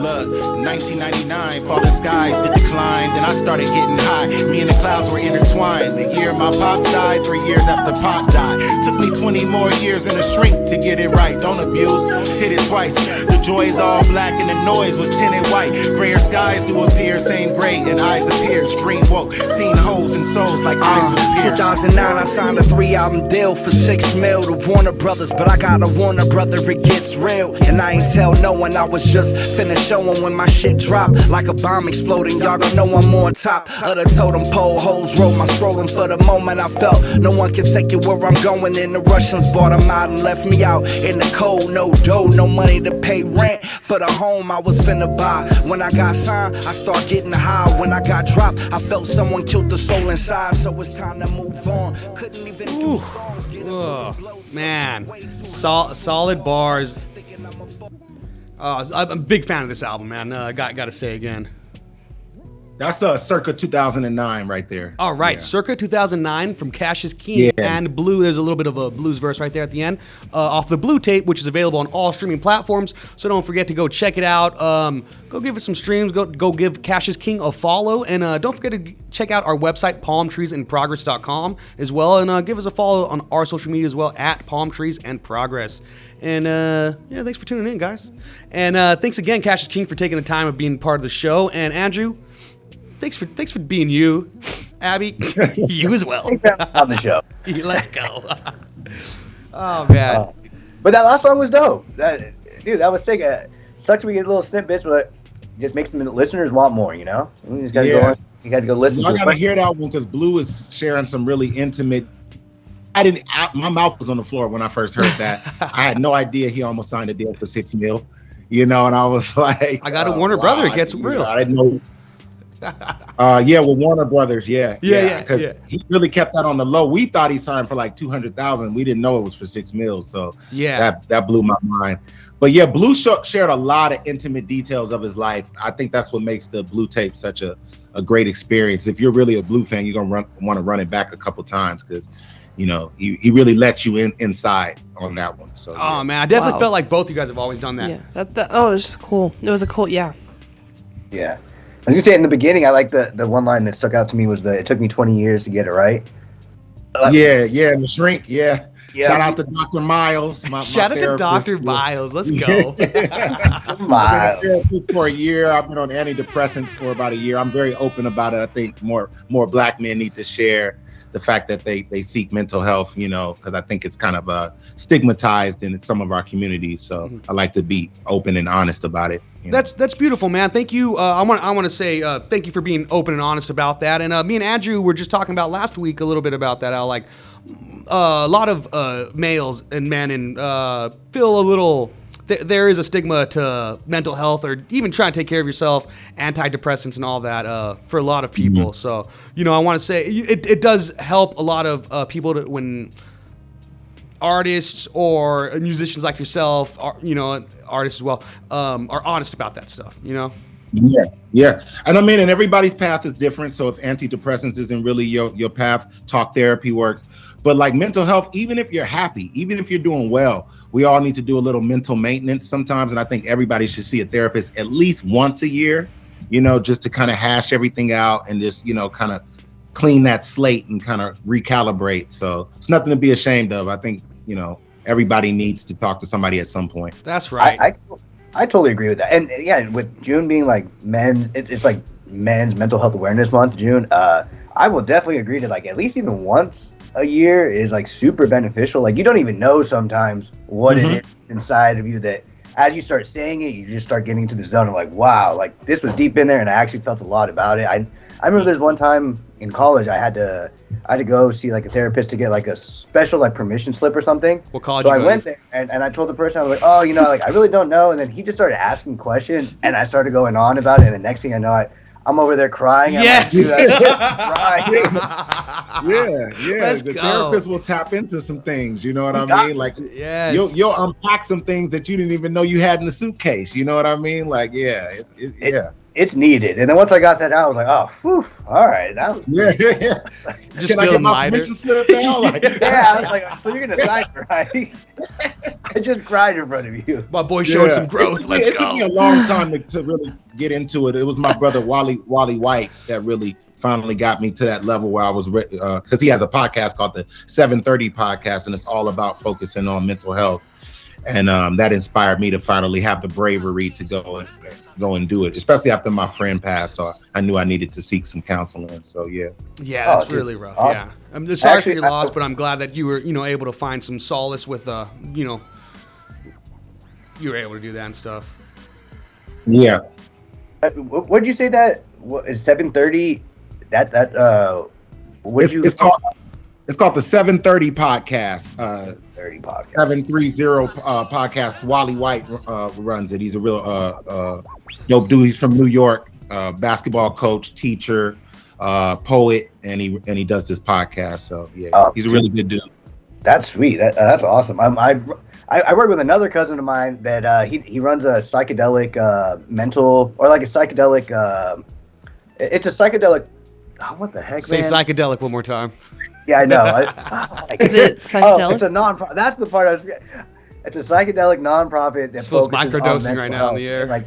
Look, 1999, falling skies did decline. Then I started getting high. Me and the clouds were intertwined. The year my pops died, 3 years after Pop died. Took me 20 more years and a shrink to get it right. Don't abuse, hit it twice. The joy is all black and the noise was tinted white. Grayer skies do appear, same gray and eyes appears. Dream woke, seen holes and souls like eyes was pierced. 2009, I signed a 3-album deal for $6 million to Warner Brothers, but I got a Warner brother, it gets real. And I ain't tell no one, I was just finna showing when my shit dropped like a bomb exploding. Y'all gon' know I'm on top of the totem pole. Hoes roll my scrotum for the moment I felt no one can take it where I'm going. And the Russians bought them out and left me out in the cold. No dough, no money to pay rent for the home I was finna buy. When I got signed, I start getting high. When I got dropped, I felt someone killed the soul inside. So it's time to move on. Couldn't even do songs. Man, solid bars. I'm a big fan of this album, man. I got to say again. That's circa 2009 right there. All right, Yeah. circa 2009 from Cashus King and Blue. There's a little bit of a blues verse right there at the end off the Blue tape, which is available on all streaming platforms. So don't forget to go check it out. Go give it some streams. Go give Cashus King a follow. And don't forget to check out our website, palmtreesandprogress.com as well. And give us a follow on our social media as well, at palmtreesandprogress. And yeah, thanks for tuning in, guys. And thanks again, Cashus King, for taking the time of being part of the show. And Andrew, thanks for being you. Abby, you as well. On the show. Let's go. Oh man. But that last song was dope. That was sick. Sucks we get little snippets, but it just makes the listeners want more. You know, you just gotta go on. You gotta go listen. I to gotta it. hear that one because Blue is sharing some really intimate. My mouth was on the floor when I first heard that. I had no idea he almost signed a deal for $6 million. You know, and I was like, I got a Warner Brother. It gets real. I didn't know. Yeah, with Warner Brothers, because he really kept that on the low. We thought he signed for like 200,000. We didn't know it was for $6 million. So that blew my mind. But yeah, Blue shared a lot of intimate details of his life. I think that's what makes the Blue tape such a great experience. If you're really a Blue fan, you're gonna want to run it back a couple times because you know he really let you inside on that one. So man, I definitely felt like both you guys have always done that. Yeah, it was just cool. It was a cool, yeah. Yeah. I was gonna say in the beginning, I like the one line that stuck out to me was it took me 20 years to get it right. And the shrink, Shout out to Dr. Miles. Shout out to Dr. Miles. Let's go. Miles. For a year, I've been on antidepressants for about a year. I'm very open about it. I think more Black men need to share the fact that they seek mental health, you know, because I think it's kind of stigmatized in some of our communities. So I like to be open and honest about it. That's beautiful, man. Thank you. I want to say thank you for being open and honest about that. And me and Andrew were just talking about last week a little bit about that. How like a lot of males and men feel a little. There is a stigma to mental health or even trying to take care of yourself, antidepressants and all that for a lot of people. Mm-hmm. So, you know, I want to say it does help a lot of people when artists or musicians like yourself, you know, artists as well, are honest about that stuff, you know? Yeah. And I mean, and everybody's path is different. So if antidepressants isn't really your path, talk therapy works. But like mental health, even if you're happy, even if you're doing well, we all need to do a little mental maintenance sometimes. And I think everybody should see a therapist at least once a year, you know, just to kind of hash everything out and just, you know, kind of clean that slate and kind of recalibrate. So it's nothing to be ashamed of. I think, you know, everybody needs to talk to somebody at some point. That's right. I totally agree with that. And yeah, with June being like it's like Men's Mental Health Awareness Month, June, I will definitely agree to like at least even once a year is like super beneficial. Like you don't even know sometimes what it is inside of you that as you start saying it, you just start getting into the zone of like, wow, like this was deep in there and I actually felt a lot about it. I remember there's one time in college I had to go see like a therapist to get like a special like permission slip or something. What college? So I went there and I told the person, I was like, oh, you know, like I really don't know. And then he just started asking questions and I started going on about it. And the next thing I know, I'm over there crying. Yes. The therapist will tap into some things. You know what I mean? Like, you'll unpack some things that you didn't even know you had in the suitcase. You know what I mean? Like, it's needed. And then once I got that out, I was like, oh, whew, all right. That was, Yeah. Just Can I get feeling my lighter. permission slip now? Like, yeah, I was like, so you're going to sign, right? I just cried in front of you. My boy showing some growth. It took me a Let's go. long time to really get into it. It was my brother Wally White that really finally got me to that level where I was, because he has a podcast called the 730 Podcast, and it's all about focusing on mental health. And that inspired me to finally have the bravery to go and do it, especially after my friend passed. So I knew I needed to seek some counseling. So yeah. Yeah, that's dude, really rough. awesome. Yeah, I'm sorry Actually, for your loss, but I'm glad that you were, able to find some solace with, you were able to do that and stuff. Yeah. What'd you say that is 730? It's called the 730 Podcast. 30 podcast. 730 Podcast. Wally White runs it. He's a real dope dude. He's from New York. Basketball coach, teacher, poet, and he does this podcast. So yeah, he's a really good dude. That's sweet. That's awesome. I work with another cousin of mine that he runs a psychedelic mental, or like a psychedelic. It's a psychedelic. Oh, what the heck, Say man? psychedelic one more time. Yeah, I know. Is it psychedelic? Oh, it's a non-profit. That's the part I was. It's a psychedelic non-profit that Supposed focuses microdosing on right mental now on health, the air. like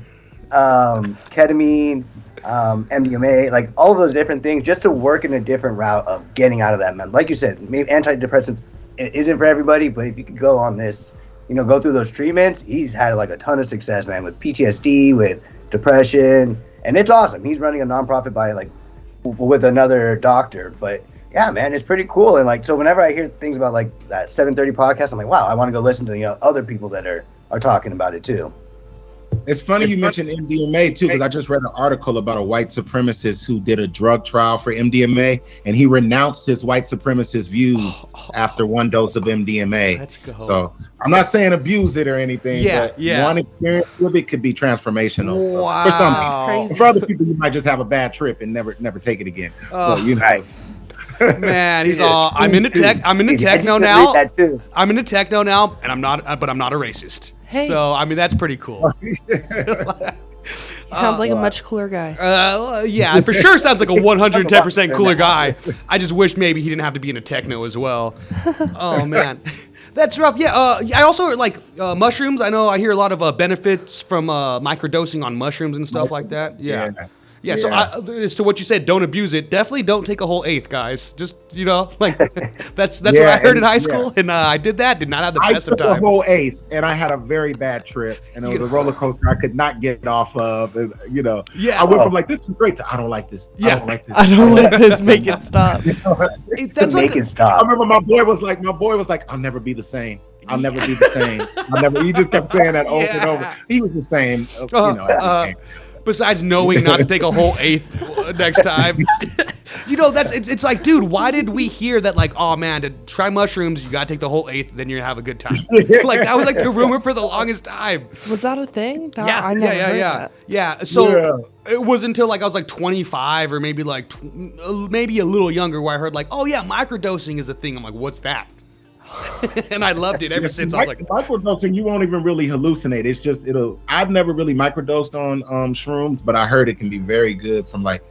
ketamine, MDMA, like all of those different things, just to work in a different route of getting out of that. Like you said, maybe antidepressants it isn't for everybody, but if you could go on this, go through those treatments, he's had like a ton of success, man, with PTSD, with depression, and it's awesome. He's running a nonprofit by with another doctor, but yeah, man, it's pretty cool. And so whenever I hear things about like that 730 podcast, I'm like, wow, I want to go listen to other people that are talking about it too. It's funny you mentioned MDMA too, because I just read an article about a white supremacist who did a drug trial for MDMA, and he renounced his white supremacist views after one dose of MDMA. Let's go. So I'm not saying abuse it or anything, but one experience with it could be transformational. So Wow. for some Crazy. people, for other people, you might just have a bad trip and never take it again. Man, he's all. I'm into tech. I'm into techno now. I'm into techno now, and I'm not. But I'm not a racist. Hey. So that's pretty cool. He sounds like a much cooler guy. Yeah, for sure sounds like a 110% cooler guy. I just wish maybe he didn't have to be into techno as well. Oh man, that's rough. Yeah, I also like mushrooms. I know I hear a lot of benefits from microdosing on mushrooms and stuff like that. Yeah. Yeah, so as to what you said, don't abuse it. Definitely don't take a whole eighth, guys. Just, that's what I heard in high school, and I did that. Did not have the best of time. I took a whole eighth, and I had a very bad trip, and it was a roller coaster I could not get off of. And, Yeah. I went from like, this is great to I don't like this. Yeah. I don't like this. I don't like this. Make it stop. That's like it stop. I remember my boy was like, I'll never be the same. I'll never be the same. He just kept saying that over and over. He was the same. Besides knowing not to take a whole eighth next time. It's like, dude, why did we hear that, like, oh man, to try mushrooms, you gotta take the whole eighth, then you're gonna have a good time. Like, that was like the rumor for the longest time. Was that a thing? I never heard that. Yeah. So it was until like I was like 25 or maybe like maybe a little younger where I heard like, oh yeah, microdosing is a thing. I'm like, what's that? And I loved it ever since. I was like, microdosing, you won't even really hallucinate. It's just I've never really microdosed on shrooms, but I heard it can be very good from like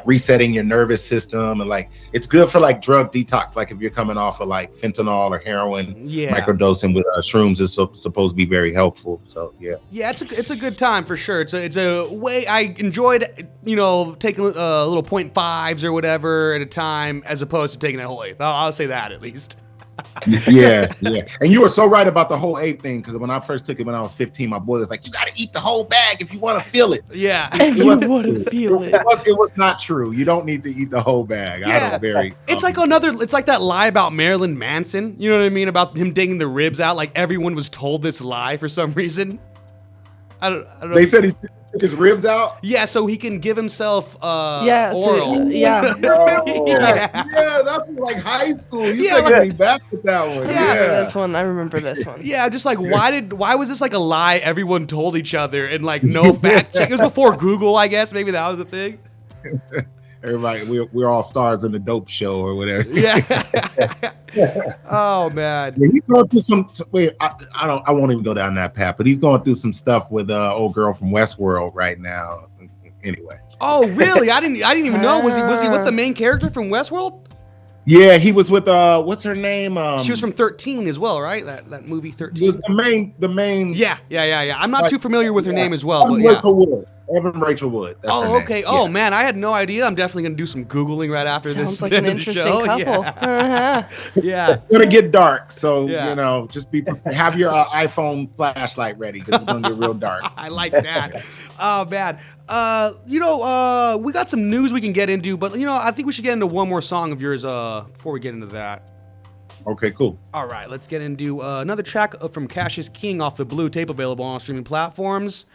resetting your nervous system, and like it's good for like drug detox. Like if you're coming off of like fentanyl or heroin, microdosing with shrooms is supposed to be very helpful. So yeah, it's a good time for sure. It's a way I enjoyed, taking little 0.5s or whatever at a time as opposed to taking a whole eighth. I'll say that at least. yeah. And you were so right about the whole eighth thing, because when I first took it when I was 15, my boy was like, you got to eat the whole bag if you want to feel it. Yeah. If you want to feel it. It was not true. You don't need to eat the whole bag. Yeah. It's like that lie about Marilyn Manson. You know what I mean? About him digging the ribs out. Like everyone was told this lie for some reason. I don't know. They said he took his ribs out? Yeah, so he can give himself oral. Yeah, that's from like high school. You taking me back with that one. I remember this one. Yeah, just like why was this like a lie everyone told each other and like no fact check? It was before Google, I guess. Maybe that was the thing. Everybody, we're all stars in the dope show or whatever. Yeah. Oh man. Yeah, he's going through some. Wait, I won't even go down that path. But he's going through some stuff with old girl from Westworld right now. anyway. Oh, really? I didn't even know. Was he with the main character from Westworld? Yeah, he was with what's her name? She was from 13 as well, right? That movie 13. The main. Yeah. I'm not too familiar with her name as well, but Evan Rachel Wood. That's her Oh, name. okay. Oh, man, I had no idea. I'm definitely gonna do some Googling right after Sounds this. like an the interesting show. couple. Yeah. It's gonna get dark, so Yeah. just have your iPhone flashlight ready because it's gonna get real dark. I like that. Oh, man. We got some news we can get into, but I think we should get into one more song of yours before we get into that. Okay, cool. All right, let's get into another track from Cashus King off the Blue Tape, available on streaming platforms.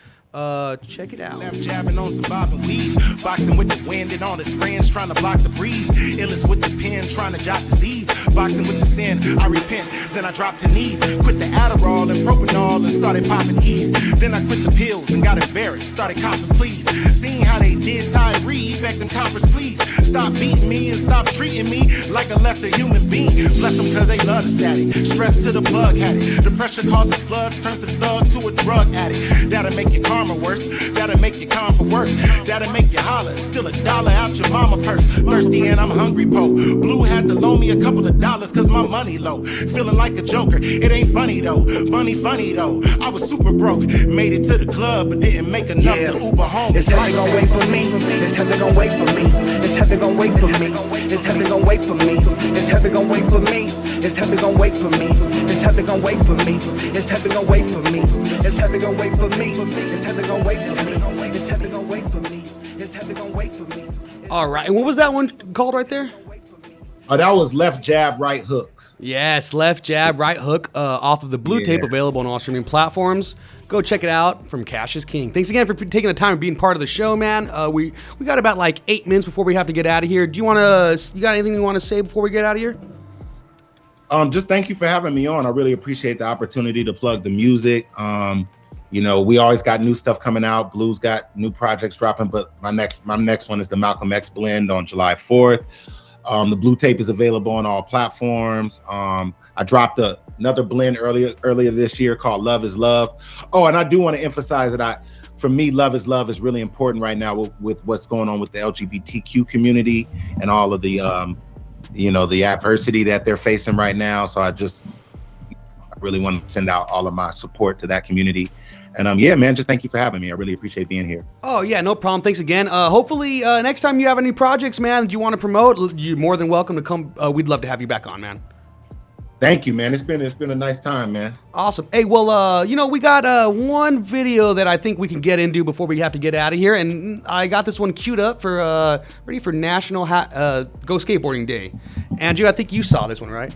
Check it out. Left jabbing on some bob and weave, boxing with the wind and all his friends trying to block the breeze. Illest with the pen, trying to jot disease. Boxing with the sin, I repent. Then I dropped to knees, quit the Adderall and propanol and started popping E's. Then I quit the pills and got embarrassed, started copping please. Seeing how they did Tyree, begged them coppers please. Stop beating me and stop treating me like a lesser human being. Bless them cause they love the static. Stress to the plug had it. The pressure causes floods, turns a thug to a drug addict. That'll make your karma worse. That'll make you calm for work. That'll make you holler. Still $1 out your mama purse. Thirsty and I'm hungry, po. Blue had to loan me a couple of dollars cause my money low. Feeling like a joker. It ain't funny though. Money funny though. I was super broke. Made it to the club but didn't make enough to Uber home. It's heaven gon' wait for me. It's heaven gon' wait for me. It's heaven gon' wait for me. It's heaven gon' wait for me. It's heaven gon' wait for me. It's heaven gon' wait for me. It's heaven gon' wait for me. It's heaven gon' wait for me. It's heaven gon' wait for me. It's heaven gon' wait for me. It's heaven gon' wait for me. It's heaven gon' wait for me. All right, and what was that one called right there? Oh, that was Left Jab, Right Hook. Yes, Left Jab, Right Hook, off of the Blue Tape, available on all streaming platforms. Go check it out from Cashus King. Thanks again for taking the time and being part of the show, man. We got about like 8 minutes before we have to get out of here. You got anything you want to say before we get out of here? Just thank you for having me on. I really appreciate the opportunity to plug the music. We always got new stuff coming out. Blue's got new projects dropping, but my next one is the Malcolm X blend on July 4th. The Blue Tape is available on all platforms. I dropped another blend earlier this year called Love is Love. Oh, and I do want to emphasize that for me, Love is Love is really important right now with what's going on with the LGBTQ community and all of the the adversity that they're facing right now. So I really want to send out all of my support to that community. And just thank you for having me. I really appreciate being here. Oh yeah, no problem. Thanks again. Hopefully next time you have any projects, man, that you want to promote, you're more than welcome to come. We'd love to have you back on, man. Thank you, man. It's been a nice time, man. Awesome. Hey, well, we got one video that I think we can get into before we have to get out of here, and I got this one queued up for ready for National Go Skateboarding Day. Andrew, I think you saw this one, right?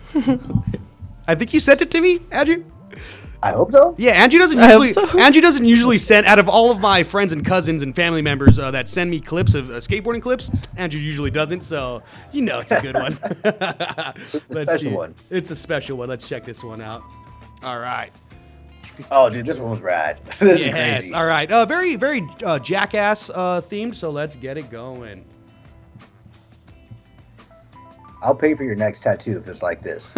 I think you sent it to me, Andrew. I hope so. Yeah, Andrew doesn't usually send, out of all of my friends and cousins and family members that send me clips of skateboarding clips, Andrew usually doesn't, so it's a good one. It's a special one. Let's check this one out. All right. Oh, dude, this one was rad. This is crazy. All right. Very, very Jackass themed, so let's get it going. I'll pay for your next tattoo if it's like this.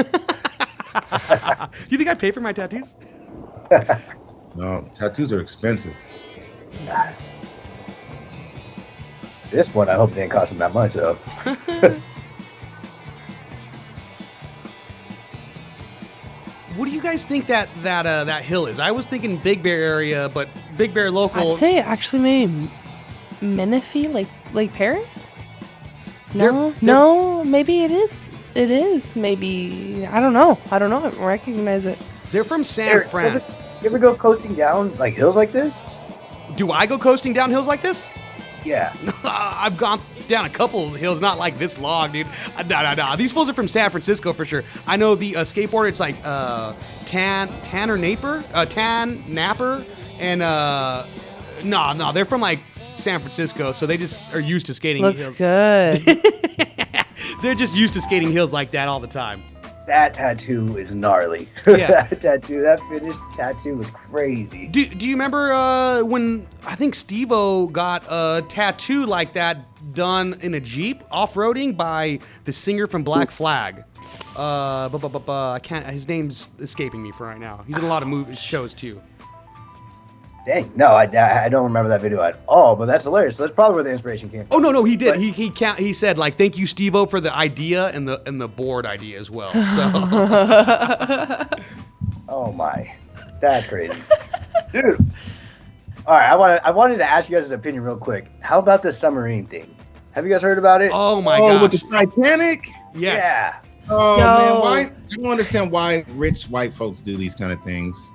You think I pay for my tattoos? No, tattoos are expensive. This one, I hope it didn't cost him that much, though. What do you guys think that hill is? I was thinking Big Bear area, but Big Bear local. I'd say actually maybe Menifee, like Paris. No, maybe it is. It is maybe. I don't know. I don't recognize it. They're from San Fran. You ever go coasting down like hills like this? Do I go coasting down hills like this? Yeah. I've gone down a couple of hills, not like this long, dude. No. These fools are from San Francisco for sure. I know the skateboard. It's like Tan Napper, and no, they're from like San Francisco, so they just are used to skating hills. Looks good. They're just used to skating hills like that all the time. That tattoo is gnarly. Yeah. that finished tattoo was crazy. Do you remember when I think Steve-O got a tattoo like that done in a Jeep off-roading by the singer from Black Flag? I can't. His name's escaping me for right now. He's in a lot of shows too. Dang, no, I don't remember that video at all. But that's hilarious. So that's probably where the inspiration came from. Oh no, he did. But- He said like, "Thank you, Steve-O, for the idea and the board idea as well." So Oh my, that's crazy, dude. All right, I wanted to ask you guys' opinion real quick. How about the submarine thing? Have you guys heard about it? oh my with gosh, the Titanic. yes. Yeah. Oh Yo. man, why? I don't understand why rich white folks do these kind of things.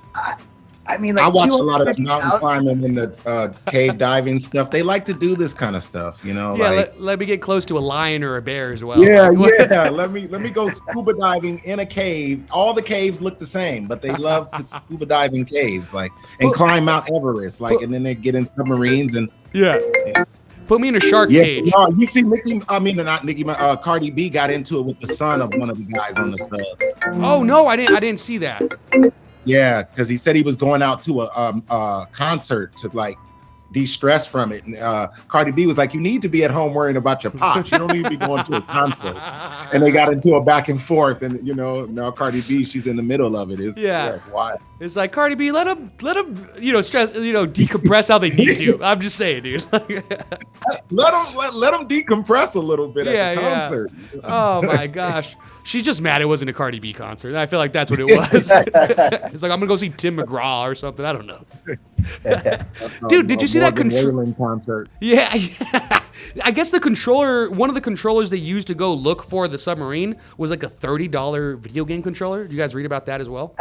I mean, like I watch a lot of 250,000 mountain climbing and the cave diving stuff. They like to do this kind of stuff, you know. Yeah, like, let me get close to a lion or a bear as well. yeah, Like, yeah. Let me go scuba diving in a cave. All the caves look the same, but they love to scuba dive in caves, like and climb Mount Everest, like, and then they get in submarines and yeah. Put me in a shark yeah. cage. No, you see, Cardi B got into it with the son of one of the guys on the sub. Oh no, I didn't see that. Yeah, because he said he was going out to a concert to like de-stress from it. And Cardi B was like, "You need to be at home worrying about your pops. You don't need to be going to a concert." And they got into a back and forth, and you know, now Cardi B, she's in the middle of it. It's wild. It's like, Cardi B, let them, stress, decompress how they need to. I'm just saying, dude. Let them decompress a little bit at the concert. Oh my gosh. She's just mad it wasn't a Cardi B concert. I feel like that's what it was. It's like, I'm gonna go see Tim McGraw or something. I don't know. Dude, did you see that concert? Yeah. I guess one of the controllers they used to go look for the submarine was like a $30 video game controller. Did you guys read about that as well?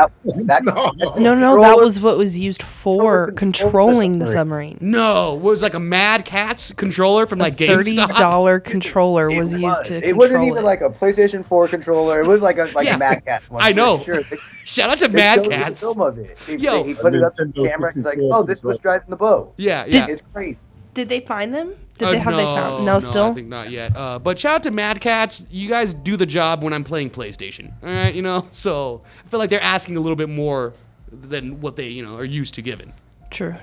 No, that was what was used for controlling the submarine. No, it was like a Mad Catz controller from like GameStop. $30 controller was used to control it. Wasn't even like a PlayStation 4 controller. It was like a Mad Catz one. I know. Sure. Shout out to Mad Catz. Film of it. Yo, he put it up to the camera. He's like, "Oh, this was driving the boat." Yeah. It's crazy. Did they find them? No, they found? No, still. I think not yet. But shout out to Mad Catz. You guys do the job when I'm playing PlayStation. All right, so I feel like they're asking a little bit more than what they, are used to giving. True.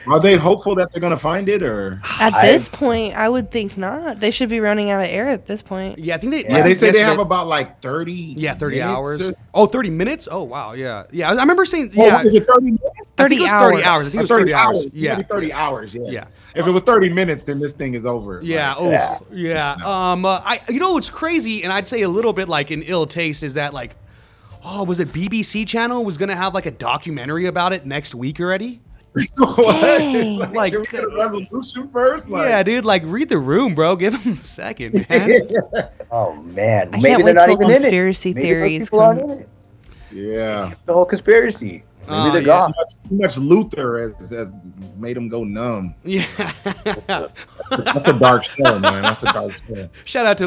Are they hopeful that they're gonna find it, or at this point, I would think not. They should be running out of air at this point. Yeah, I think they. Yeah, they say they have about like 30. Yeah, 30 minutes. hours. Oh, 30 minutes? Oh, wow. Yeah. I remember saying. Oh, Yeah. is it 30 minutes? 30 hours. I hours. think it was 30 hours. Yeah. 30 hours. Yeah. Yeah. If it was 30 minutes, then this thing is over. Yeah. Like, Yeah. What's crazy, and I'd say a little bit like in ill taste is that like, was it BBC Channel was gonna have like a documentary about it next week already? Dang. Like, can we get a resolution first? Yeah, dude. Like, read the room, bro. Give him a second, man. Oh man, I maybe can't they're wait not till even in it. conspiracy Maybe theories those people aren't come. in it. Yeah. The whole conspiracy. Maybe they're gone. Too much Luther has made him go numb. Yeah. That's a dark show, man. That's a dark show. Shout out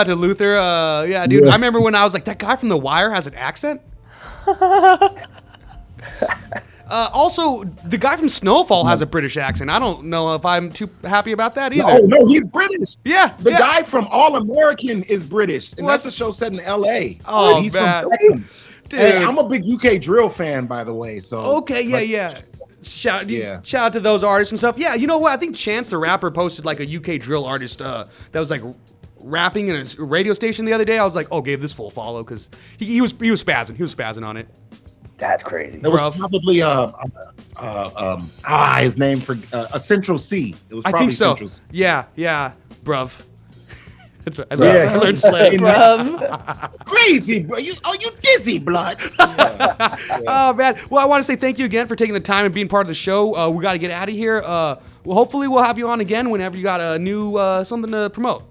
to Luther. Yeah, dude. I remember when I was like, that guy from The Wire has an accent. Also, the guy from Snowfall has a British accent. I don't know if I'm too happy about that either. No, he's British. Yeah. The guy from All American is British, and that's a show set in L.A. Oh, he's man. from Brooklyn. Dude. Hey, I'm a big UK drill fan, by the way. So Okay, yeah. Shout out to those artists and stuff. Yeah, you know what? I think Chance the Rapper posted like a UK drill artist that was like rapping in a radio station the other day. I was like, gave this full follow because he was spazzing. He was spazzing on it. That's crazy. There was probably his name for a Central C. It was probably I think so. Central C. Yeah, bruv. That's what I Yeah. learned slang. Crazy, bro. You dizzy, blood. Oh man. Well, I want to say thank you again for taking the time and being part of the show. We got to get out of here. Hopefully we'll have you on again whenever you got a new something to promote.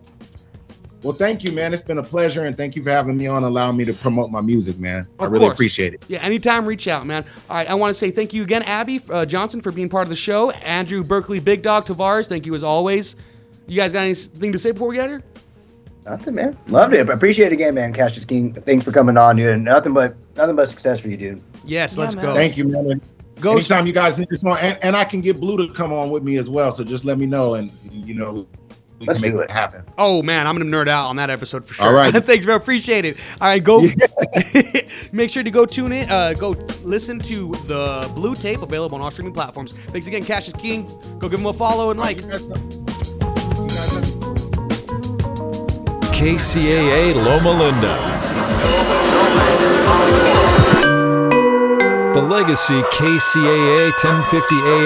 Well, thank you, man. It's been a pleasure, and thank you for having me on, allowing me to promote my music, man. I really appreciate it. Yeah, anytime, reach out, man. All right, I want to say thank you again, Abbey Johnson, for being part of the show. Andrew, Berkly, Big Dog, Tavarez, thank you as always. You guys got anything to say before we get here? Nothing, man. Loved it. Appreciate it again, man. Cashus King. Thanks for coming on, dude. Nothing but success for you, dude. Yes, let's man. go. Thank you, man. Anytime you guys need this on, and I can get Blue to come on with me as well. So just let me know, and we Let's can make do it happen. Oh man, I'm gonna nerd out on that episode for sure. All right. Thanks, bro. Appreciate it. All right, go. Make sure to go tune in. Go listen to the Blue Tape, available on all streaming platforms. Thanks again, Cashus King. Go give him a follow and like. KCAA Loma Linda. The Legacy KCAA 1050 AM.